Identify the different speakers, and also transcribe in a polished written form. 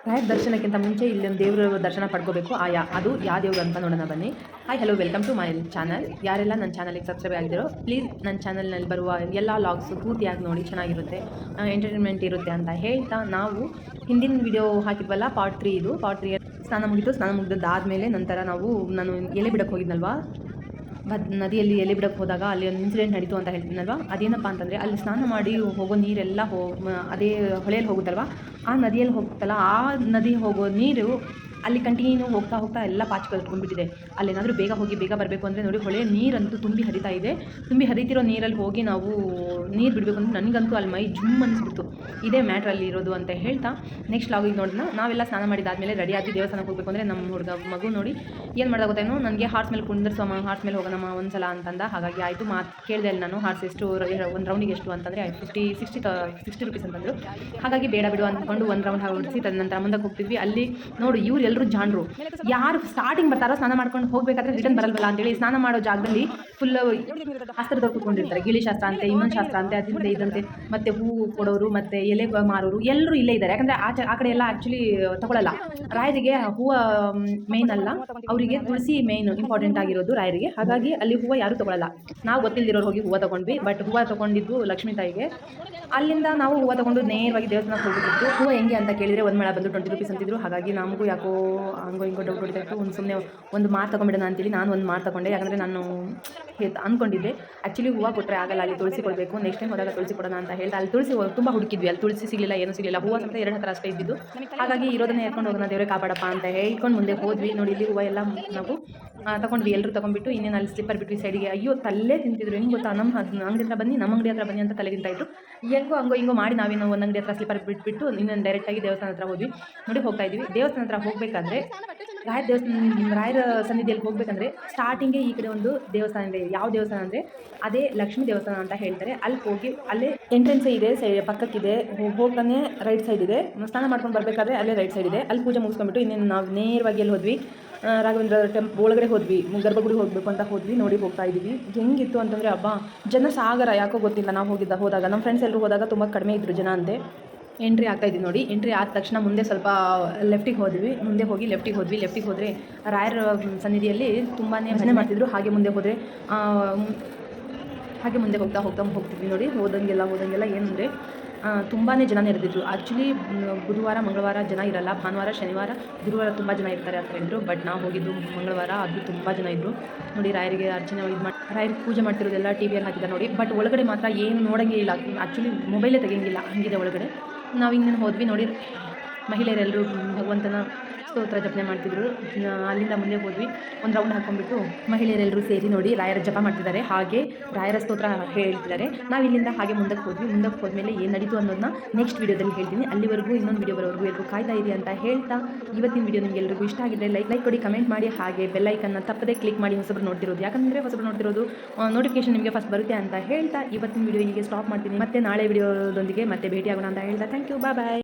Speaker 1: ರಾಯರ ದರ್ಶನಕ್ಕಿಂತ ಮುಂಚೆ ಇಲ್ಲೊಂದು ದೇವರ ದರ್ಶನ ಪಡ್ಕೋಬೇಕು. ಅದು ಯಾವ ದೇವರು ಅಂತ ನೋಡೋಣ ಬನ್ನಿ. Hi hello welcome to my channel. ಯಾರೆಲ್ಲ ನನ್ನ ಚಾನಲ್ಗೆ ಸಬ್ಸ್ಕ್ರೈಬ್ ಆಗಿದ್ದೀರೋ ಪ್ಲೀಸ್ ನನ್ನ ಚಾನಲ್ನಲ್ಲಿ ಬರುವ ಎಲ್ಲ ಲಾಗ್ಸು ಪೂರ್ತಿಯಾಗಿ ನೋಡಿ, ಚೆನ್ನಾಗಿರುತ್ತೆ, ಎಂಟರ್ಟೈನ್ಮೆಂಟ್ ಇರುತ್ತೆ ಅಂತ ಹೇಳ್ತಾ, ನಾವು ಹಿಂದಿನ ವಿಡಿಯೋ ಹಾಕಿದ್ವಲ್ಲ ಪಾರ್ಟ್ 3, ಇದು ಪಾರ್ಟ್ 3 ಸ್ನಾನ ಮುಗಿದಾದ್ಮೇಲೆ ನಂತರ ನಾನು ಎಲೆ ಬಿಡಕ್ಕೆ ಹೋಗಿದ್ನಲ್ವಾ ನದಿಯಲ್ಲಿ ಎಲೆ ಬಿಡಕ್ಕೆ ಹೋದಾಗ ಅಲ್ಲಿ ಒಂದು ಇನ್ಸಿಡೆಂಟ್ ನಡೀತು ಅಂತ ಹೇಳ್ತೀನಲ್ವ. ಅದೇನಪ್ಪ ಅಂತಂದರೆ ಅಲ್ಲಿ ಸ್ನಾನ ಮಾಡಿ ಹೋಗೋ ನೀರೆಲ್ಲ ಅದೇ ಹೊಳೆಯಲ್ಲಿ ಹೋಗುತ್ತಲ್ವ, ಆ ನದಿಯಲ್ಲಿ ಹೋಗ್ತಲ್ಲ, ಆ ನದಿ ಹೋಗೋ ನೀರು ಅಲ್ಲಿ ಕಂಟಿನ್ಯೂ ಹೋಗ್ತಾ ಹೋಗ್ತಾ ಎಲ್ಲ ಪಾಚಿ ಕಲ್ತ್ಕೊಂಡ್ಬಿಟ್ಟಿದೆ. ಅಲ್ಲೇನಾದರೂ ಬೇಗ ಹೋಗಿ ಬೇಗ ಬರಬೇಕು ಅಂದರೆ ನೋಡಿ, ಹೊಳೆಯ ನೀರಂತೂ ತುಂಬಿ ಹರಿತಾ ಇದೆ. ತುಂಬಿ ಹರಿತಿರೋ ನೀರಲ್ಲಿ ಹೋಗಿ ನಾವು ನೀರು ಬಿಡಬೇಕು ಅಂದರೆ ನನಗಂತೂ ಅಲ್ಲಿ ಮೈ ಜುಮ್ ಅನಿಸ್ಬಿಡ್ತು. ಇದೇ ಮ್ಯಾಟ್ರಲ್ಲಿ ಇರೋದು ಅಂತ ಹೇಳ್ತಾ ನೆಕ್ಸ್ಟ್ ಲಾಗಿಗೆ ನೋಡೋಣ. ನಾವೆಲ್ಲ ಸ್ನಾನ ಮಾಡಿದಾದಮೇಲೆ ರೆಡಿಯಾಗಿ ದೇವಸ್ಥಾನಕ್ಕೆ ಹೋಗಬೇಕು ಅಂದರೆ ನಮ್ಮ ಮಗು ನೋಡಿ ಏನು ಮಾಡಿದಾಗ ಗೊತ್ತೇನೋ, ನನಗೆ ಹಾರ್ಸ್ ಮೇಲೆ ಕುಂದಿರ್ಸೋಮ್ಮ, ಹಾರ್ಸ್ ಮೇಲೆ ಹೋಗೋಣಮ್ಮ ಒಂದ್ಸಲ ಅಂತಂದ. ಹಾಗಾಗಿ ಆಯಿತು, ಮಾತು ಕೇಳಿದೆ ಅಲ್ಲಿ ನಾನು. ಹಾರ್ಸ್ ಎಷ್ಟು ಒಂದು ರೌಂಡಿಗೆ ಎಷ್ಟು ಅಂತಂದರೆ 60 ರೂಪೀಸ್ ಅಂತಂದರು. ಹಾಗಾಗಿ ಬೇಡ ಬಿಡು ಅಂದ್ಕೊಂಡು ಒಂದು ರೌಂಡ್ ಹೊಡಿಸಿ ತದನಂತರ ಮುಂದಕ್ಕೆ ಹೋಗ್ತಿದ್ವಿ. ಅಲ್ಲಿ ನೋಡಿ ಇವ್ರು ಎಲ್ಲರೂ ಜಾಣರು, ಯಾರು ಸ್ಟಾರ್ಟಿಂಗ್ ಬರ್ತಾರೋ ಸ್ನಾನ ಮಾಡ್ಕೊಂಡು ಹೋಗಬೇಕಾದ್ರೆ ರಿಟರ್ನ್ ಬರಲ್ವಲ್ಲ ಅಂತೇಳಿ ಸ್ನಾನ ಮಾಡೋ ಜಾಗದಲ್ಲಿ ಫುಲ್ ಶಾಸ್ತ್ರದವ್ರು ಕೂತ್ಕೊಂಡಿರ್ತಾರೆ. ಗಿಳಿ ಶಾಸ್ತ್ರ ಅಂತೆ, ಇನ್ನೊಂದು ಶಾಸ್ತ್ರ ಅಂತೆ, ಅದಂತೆ ಇದಂತೆ, ಮತ್ತು ಹೂವು ಕೊಡೋರು ಮತ್ತು ಎಲೆ ಮಾರೋರು ಎಲ್ಲರೂ ಇಲ್ಲೇ ಇದ್ದಾರೆ. ಯಾಕಂದರೆ ಆ ಕಡೆ ಎಲ್ಲ ಆ್ಯಕ್ಚುಲಿ ತಗೊಳ್ಳಲ್ಲ. ರಾಯರಿಗೆ ಹೂವು ಮೇನ್ ಅಲ್ಲ, ಅವರಿಗೆ ತುಳಸಿ ಮೇನ್ ಇಂಪಾರ್ಟೆಂಟ್ ಆಗಿರೋದು ರಾಯರಿಗೆ. ಹಾಗಾಗಿ ಅಲ್ಲಿ ಹೂವು ಯಾರೂ ತೊಗೊಳ್ಳಲ್ಲ. ನಾವು ಗೊತ್ತಿಲ್ಲದಿರೋರು ಹೋಗಿ ಹೂವು ತೊಗೊಂಡ್ವಿ. ಬಟ್ ಹೂವು ತೊಗೊಂಡಿದ್ದು ಲಕ್ಷ್ಮೀ ತಾಯಿಗೆ. ಅಲ್ಲಿಂದ ನಾವು ಹೂವು ತೊಗೊಂಡು ನೇರವಾಗಿ ದೇವಸ್ಥಾನಕ್ಕೆ ಹೋಗ್ಬಿಟ್ಟಿದ್ದು. ಹೂವು ಹೆಂಗೆ ಅಂತ ಕೇಳಿದರೆ ಒಂದು ಮೇಳ ಬಂದು 20 ರೂಪೀಸ್ ಅಂತಿದ್ರು. ಹಾಗಾಗಿ ನಮಗೂ ಯಾಕೋ ಹಂಗೋ ಹಿಂಗೋ ಡೌಟ್ ಹೊಡಿತಾ ಇತ್ತು. ಸುಮ್ಮನೆ ಒಂದು ಮಾರು ತೊಗೊಂಬಿಡೋಣ ಅಂತೇಳಿ ನಾನು ಒಂದು ಮಾರು ತೊಗೊಂಡೆ. ಯಾಕಂದರೆ ನಾನು ಅಂದ್ಕೊಂಡಿದ್ದೆ ಆ್ಯಕ್ಚುಲಿ ಹೂವು ಕೊಟ್ಟರೆ ಆಗಲ್ಲ, ಅಲ್ಲಿ ತುಳಸಿ ಕೊಡಬೇಕು. ನೆಕ್ಸ್ಟ್ ಟೈಮ್ ಹೋದಾಗ ತುಳಸಿ ಕೊಡೋಣ ಅಂತ ಹೇಳ್ತಾ ಅಲ್ಲಿ ತುಳಸಿ ತುಂಬ ಹುಡುಕಿದ್ವಿ. ಅಲ್ಲಿ ತುಳಸಿ ಸಿಗಲಿಲ್ಲ, ಏನೂ ಸಿಗಲಿಲ್ಲ. ಹೂವು ಸಮೇತ 2 ಹತ್ರ ಅಷ್ಟೇ ಇದ್ದಿದ್ದು. ಹಾಗಾಗಿ ಇರೋದನ್ನೇ ಹೇಳ್ಕೊಂಡು ಹೋಗೋಣ, ದೇವರೇ ಕಾಪಾಡಪ್ಪ ಅಂತ ಹೇಳ್ಕೊಂಡು ಮುಂದೆ ಹೋದ್ವಿ. ನೋಡಿ ಇಲ್ಲಿ ಹೂವು ಎಲ್ಲ ನಾವು ತೊಗೊಂಡ್ವಿ, ಎಲ್ಲರೂ ತೊಗೊಂಡ್ಬಿಟ್ಟು ಇನ್ನೇನು ಅಲ್ಲಿ ಸ್ಲಿಪ್ಪರ್ ಬಿಟ್ವಿ ಸೈಡಿಗೆ. ಅಯ್ಯೋ ತಲ್ಲೇ ತಿಂತಿದ್ರು. ಹೆಂಗೆ ಗೊತ್ತಾ, ನಮ್ಮ ಅಂಗಡಿ ಹತ್ರ ಬನ್ನಿ, ನಮ್ಮ ಅಂಗಡಿ ಹತ್ರ ಬನ್ನಿ ಅಂತ ತಲೆ ತಿಂತಾಯಿದ್ರು. ಹಂಗೋ ಹಿಂಗೋ ಮಾಡಿ ನಾವೇನೋ ಒಂದು ಅಂಗಡಿ ಹತ್ರ ಸ್ಲಿಪ್ಪರ್ ಬಿಟ್ಬಿಟ್ಟು ಇನ್ನೊಂದು ಡೈರೆಕ್ಟಾಗಿ ದೇವಸ್ಥಾನ ಹತ್ರ ಹೋದ್ವಿ. ನೋಡಿ ಹೋಗ್ತಾ ಇದ್ವಿ. ದೇವಸ್ಥಾನ ಹತ್ರ ಹೋಗಬೇಕಾದ್ರೆ ರಾಯರ ಸನ್ನಿಧಿಯಲ್ಲಿ ಹೋಗಬೇಕಂದ್ರೆ ಸ್ಟಾರ್ಟಿಂಗೇ ಈ ಕಡೆ ಒಂದು ದೇವಸ್ಥಾನ ಇದೆ. ಯಾವ ದೇವಸ್ಥಾನ ಅಂದರೆ ಅದೇ ಲಕ್ಷ್ಮೀ ದೇವಸ್ಥಾನ ಅಂತ ಹೇಳ್ತಾರೆ. ಅಲ್ಲಿ ಹೋಗಿ ಅಲ್ಲೇ ಎಂಟ್ರೆನ್ಸ್ ಇದೆ, ಪಕ್ಕಕ್ಕಿದೆ, ಹೋಗ್ತಾನೆ ರೈಟ್ ಸೈಡ್ ಇದೆ. ಸ್ನಾನ ಮಾಡ್ಕೊಂಡು ಬರಬೇಕಾದ್ರೆ ಅಲ್ಲೇ ರೈಟ್ ಸೈಡ್ ಇದೆ. ಅಲ್ಲಿ ಪೂಜೆ ಮುಗಿಸ್ಕೊಂಡ್ಬಿಟ್ಟು ಇನ್ನೇನು ನಾವು ನೇರವಾಗಿ ಎಲ್ಲಿ ಹೋದ್ವಿ, ರಾಘವೇಂದ್ರ ಒಳಗಡೆ ಹೋದ್ವಿ, ಗರ್ಭಗುಡಿ ಹೋಗಬೇಕು ಅಂತ ಹೋದ್ವಿ. ನೋಡಿ ಹೋಗ್ತಾ ಇದ್ದೀವಿ. ಹೆಂಗಿತ್ತು ಅಂತಂದರೆ ಜನ ಸಾಗರ, ಯಾಕೋ ಗೊತ್ತಿಲ್ಲ. ನಾವು ಹೋದಾಗ ನಮ್ಮ ಫ್ರೆಂಡ್ಸ್ ಎಲ್ಲರೂ ಹೋದಾಗ ತುಂಬ ಕಡಿಮೆ ಇದ್ದರು ಜನ ಅಂತೆ. ಎಂಟ್ರಿ ಆಗ್ತಾಯಿದ್ವಿ ನೋಡಿ. ಎಂಟ್ರಿ ಆದ ತಕ್ಷಣ ಮುಂದೆ ಸ್ವಲ್ಪ ಲೆಫ್ಟಿಗೆ ಹೋದ್ವಿ. ಲೆಫ್ಟಿಗೆ ಹೋದರೆ ರಾಯರ ಸನ್ನಿಧಿಯಲ್ಲಿ ತುಂಬಾ ಭಜನೆ ಮಾಡ್ತಿದ್ರು. ಹಾಗೆ ಮುಂದೆ ಹೋಗ್ತಿದ್ವಿ ನೋಡಿ. ಹೋದಂಗೆಲ್ಲ ಏನಂದರೆ ತುಂಬಾ ಜನ ಇರ್ತಿದ್ರು. ಆ್ಯಕ್ಚುಲಿ ಬುಧವಾರ ಮಂಗಳವಾರ ಜನ ಇರಲ್ಲ, ಭಾನುವಾರ ಶನಿವಾರ ಗುರುವಾರ ತುಂಬ ಜನ ಇರ್ತಾರೆ ಅಂತ ಹೇಳಿದ್ರು. ಬಟ್ ನಾವು ಹೋಗಿದ್ದು ಮಂಗಳವಾರ, ಅದು ತುಂಬ ಜನ ಇದ್ದರು ನೋಡಿ. ರಾಯರಿಗೆ ಅರ್ಚನೆ ರಾಯರಿಗೆ ಪೂಜೆ ಮಾಡ್ತಿರೋದೆಲ್ಲ ಟಿವಿಯಲ್ಲಿ ಹಾಕಿದ್ದಾರೆ ನೋಡಿ. ಬಟ್ ಒಳಗಡೆ ಮಾತ್ರ ಏನು ನೋಡೋಂಗೇ ಇಲ್ಲ. ಆ್ಯಕ್ಚುಲಿ ಮೊಬೈಲೇ ತೆಗೆಯಂಗಿಲ್ಲ, ಹಂಗಿದೆ ಒಳಗಡೆ. ನಾವು ಇನ್ನೇನು ಹೋದ್ವಿ ನೋಡಿ. ಮಹಿಳೆಯರೆಲ್ಲರೂ ಭಗವಂತನ ಸ್ತೋತ್ರ ಜಪನೆ ಮಾಡ್ತಿದ್ರು. ಅಲ್ಲಿಂದ ಮುಂದೆ ಹೋದ್ವಿ. ಒಂದು ರೌಂಡ್ ಹಾಕ್ಕೊಂಡ್ಬಿಟ್ಟು ಮಹಿಳೆಯರೆಲ್ಲರೂ ಸೇರಿ ನೋಡಿ ರಾಯರ ಜಪ ಮಾಡ್ತಿದ್ದಾರೆ, ಹಾಗೆ ರಾಯರ ಸ್ತೋತ್ರ ಹೇಳ್ತಿದ್ದಾರೆ. ನಾವು ಇಲ್ಲಿಂದ ಹಾಗೆ ಮುಂದಕ್ಕೆ ಹೋದ್ಮೇಲೆ ಏನು ನಡೀತು ಅನ್ನೋದನ್ನ ನೆಕ್ಸ್ಟ್ ವೀಡಿಯೋದಲ್ಲಿ ಹೇಳ್ತೀನಿ. ಅಲ್ಲಿವರೆಗೂ ಇನ್ನೊಂದು ವೀಡಿಯೋ ಬರೋವರೆಗೂ ಎಲ್ಲರೂ ಕಾಯ್ತಾ ಇರಿ ಅಂತ ಹೇಳ್ತಾ, ಇವತ್ತಿನ ವೀಡಿಯೋ ನಿಮಗೆ ಎಲ್ಲರಿಗೂ ಇಷ್ಟ ಆಗಿದ್ರೆ ಲೈಕ್ ಕೊಡಿ, ಕಮೆಂಟ್ ಮಾಡಿ, ಹಾಗೆ ಬೆಲ್ಲೈಕನ್ನ ತಪ್ಪದೇ ಕ್ಲಿಕ್ ಮಾಡಿ ಹೊಸಬ್ರು ನೋಡ್ತಿರೋದು. ಯಾಕಂದರೆ ಹೊಸಬ್ರು ನೋಡ್ತಿರೋದು ನೋಟಿಫಿಕೇಶನ್ ನಿಮಗೆ ಫಸ್ಟ್ ಬರುತ್ತೆ ಅಂತ ಹೇಳ್ತಾ ಇವತ್ತಿನ ವೀಡಿಯೋ ಹೀಗೆ ಸ್ಟಾಪ್ ಮಾಡ್ತೀನಿ. ಮತ್ತೆ ನಾಳೆ ವೀಡಿಯೋದೊಂದಿಗೆ ಮತ್ತೆ ಭೇಟಿಯಾಗೋಣ ಅಂತ ಹೇಳ್ತಾ ಥ್ಯಾಂಕ್ ಯು, ಬಾಯ್.